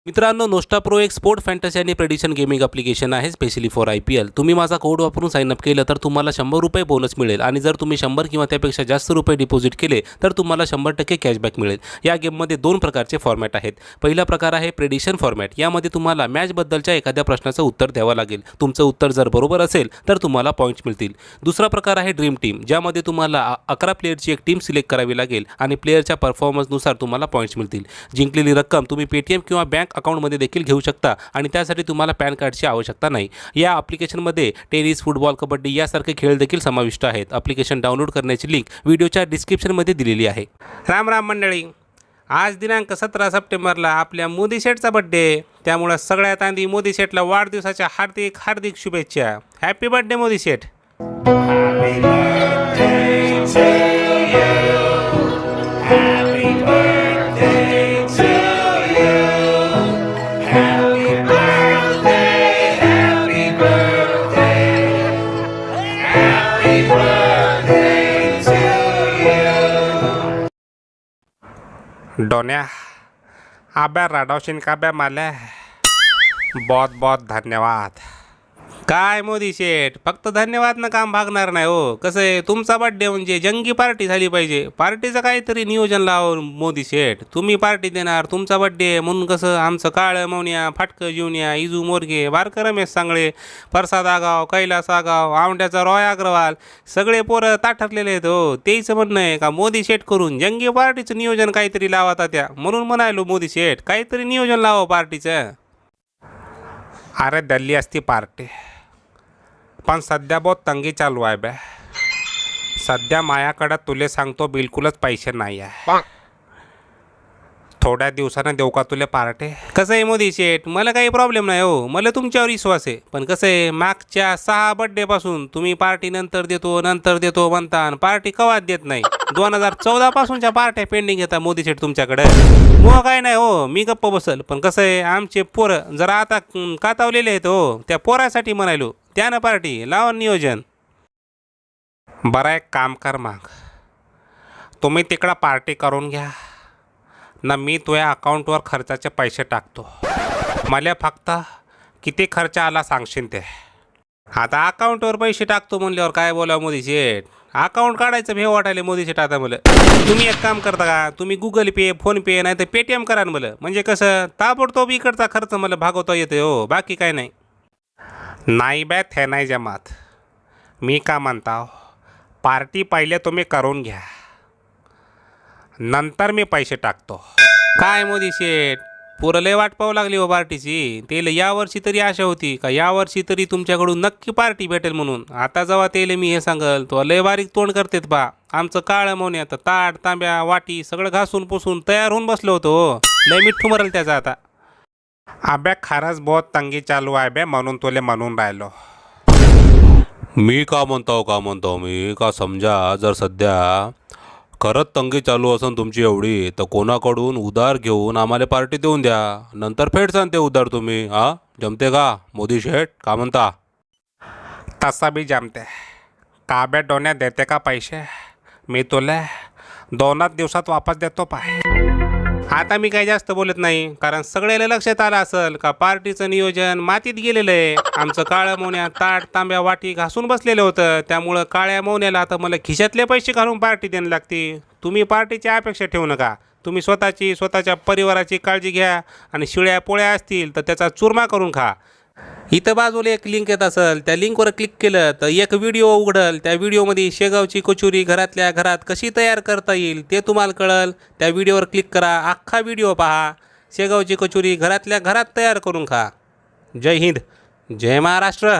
मित्रांनो, नोस्टा प्रो एक sport fantasy आणि प्रेडिशन गेमिंग ॲप्लिकेशन आहे स्पेशली फॉर IPL. तुम्ही माझा कोड वापरून साइन अप केलं तर तुम्हाला 100 रुपये बोनस मिळेल आणि जर तुम्ही 100 किंवा त्यापेक्षा जास्त रुपये डिपॉझिट केले तर तुम्हाला 100% कॅशबॅक मिळेल. या गेममध्ये दोन प्रकारचे फॉर्मॅट आहेत. पहिला प्रकार आहे प्रेडिशन फॉर्मॅट. यामध्ये तुम्हाला मॅचबद्दलच्या एखाद्या प्रश्नाचं उत्तर द्यावं लागेल. तुमचं उत्तर जर बरोबर असेल तर तुम्हाला पॉईंट्स मिळतील. दुसरा प्रकार आहे ड्रीम टीम, ज्यामध्ये तुम्हाला 11 प्लेयरची एक टीम सिलेक्ट करावी लागेल आणि प्लेयरच्या परफॉर्मन्सनुसार तुम्हाला पॉईंट्स मिळतील. जिंकलेली रक्कम तुम्ही पेटीएम किंवा बँक अकाउंटमध्ये देखील घेऊ शकता आणि त्यासाठी तुम्हाला पॅन कार्डची आवश्यकता नाही. या ॲप्लिकेशनमध्ये टेनिस, फुटबॉल, कबड्डी यासारखे खेळ देखील समाविष्ट आहेत. ॲप्लिकेशन डाउनलोड करण्याची लिंक व्हिडिओच्या डिस्क्रिप्शनमध्ये दिलेली आहे. राम राम मंडळी, आज दिनांक 17 सप्टेंबरला आपल्या मोदी शेठचा बड्डे. त्यामुळे सगळ्यात आधी मोदी शेठला वाढदिवसाच्या हार्दिक हार्दिक शुभेच्छा. हॅपी बर्थडे मोदी शेठ. डोन्या आब्या राडावशीन का ब्या माल्या, बहुत बहुत धन्यवाद. काय मोदी शेठ, फक्त धन्यवाद ना काम भागणार नाही हो. कसं आहे, तुमचा बड्डे म्हणजे जंगी पार्टी झाली पाहिजे. पार्टीचं काहीतरी नियोजन लावून मोदी शेठ. तुम्ही पार्टी देणार, तुमचा बड्डे म्हणून कसं आमचं काळं मौन्या, फाटकं जिवण्या, इजू मोरगे, बारकं रमेश सांगळे, प्रसाद आगाव, कैलास आगाव, आवंड्याचा रॉय अग्रवाल सगळे पोरं ताठरलेले आहेत हो. तेच म्हणणं आहे का मोदी शेठ करून जंगी पार्टीचं नियोजन काहीतरी लावा त्या. म्हणून म्हणायलो मोदी शेठ, काहीतरी नियोजन लावा पार्टीचं. अरे दिल्ली असती पार्टी, पण सध्या बहुत तंगी चालू आहे बे. सध्या मायाकडं तुले सांगतो बिलकुलच पैसे नाही आहे. थोड्या दिवसानं देऊ का तुले पार्टी? कसं आहे मोदी शेठ, मला काही प्रॉब्लेम नाही हो. मला तुमच्यावर विश्वास आहे. पण कसं आहे, मागच्या 6 बड्डेपासून तुम्ही पार्टी नंतर देतो म्हणता आणि पार्टी कवाच देत नाही. 2014 पासूनच्या पार्ट्या पेंडिंग येतात मोदी शेठ तुमच्याकडे. मग काय नाही हो, मी गप्प बसल. पण कसं आहे, आमचे पोरं जरा आता कातावलेले आहेत हो. त्या पोरासाठी म्हणायलो, त्यानं पार्टी लावा नियोजन. बरं एक काम कर, मग तुम्ही तिकडं पार्टी करून घ्या ना. मी तुझ्या अकाउंटवर खर्चाचे पैसे टाकतो. मला फक्त किती खर्च आला सांगशील ते. आता अकाउंटवर पैसे टाकतो म्हणल्यावर काय बोला मोदी शेठ, अकाउंट काढायचं भेव वाटायले मोदी शेठ. आता मला तुम्ही एक काम करता का, तुम्ही गुगल पे, फोनपे नाही तर पेटीएम करा ना मला. म्हणजे कसं ताबडतोब इकडचा खर्च मला भागवता येते हो. बाकी काय नाही. नाही बॅथ हे नाही जमात. मी का म्हणता, पार्टी पहिले तुम्ही करून घ्या, नंतर मी पैसे टाकतो. काय मोदी शेठ, पुरं लय वाट पाहू लागली हो पार्टीची. तेले यावर्षी तरी आशा होती का यावर्षी तरी तुमच्याकडून नक्की पार्टी भेटेल म्हणून. आता जेव्हा तेले मी हे सांगल तो लय बारीक तोंड करतेत बा. आमचं काळं मौन्या आता ताट, तांब्या, वाटी सगळं घासून पुसून तयार होऊन बसलो होतो हो. लय मिठ्ठू मरल त्याचा आता. अबे खरंच बहुत तंगी चालू आहे बे, म्हणून तुले म्हणून राहिलो. मी का म्हणतो मी का समजा, जर सध्या खरंच तंगी चालू असेल तुमची एवढी, तर कोणाकडून उधार घेऊन आम्हाला पार्टी देऊन द्या. नंतर फेडसान ते उधार तुम्ही. जमते का मोदी शेठ, का म्हणता? तसा बी जमते का बे डोन्या, देते का पैसे? मी तुला 2 दिवसात वापस देतो पाय. आता मी काही जास्त बोलत नाही, कारण सगळ्याला लक्षात आलं असेल का पार्टीचं नियोजन मातीत गेलेलं आहे. आमचं काळ्या मौन्या ताट, तांब्या, वाटी घासून बसलेलं होतं. त्यामुळं काळ्या मौन्याला आता मला खिशातले पैसे घालून पार्टी द्यायला लागते. तुम्ही पार्टीची अपेक्षा ठेवू नका. तुम्ही स्वतःच्या परिवाराची काळजी घ्या आणि शिळ्या पोळ्या असतील तर त्याचा चुरमा करून खा. इथं बाजूला एक लिंक येत असेल, त्या लिंकवर क्लिक केलं तर एक व्हिडिओ उघडल. त्या व्हिडिओमध्ये शेगावची कचोरी घरातल्या घरात कशी तयार करता येईल ते तुम्हाला कळल. त्या व्हिडिओवर क्लिक करा, अख्खा व्हिडिओ पहा. शेगावची कचोरी घरातल्या घरात तयार करून खा. जय हिंद, जय महाराष्ट्र.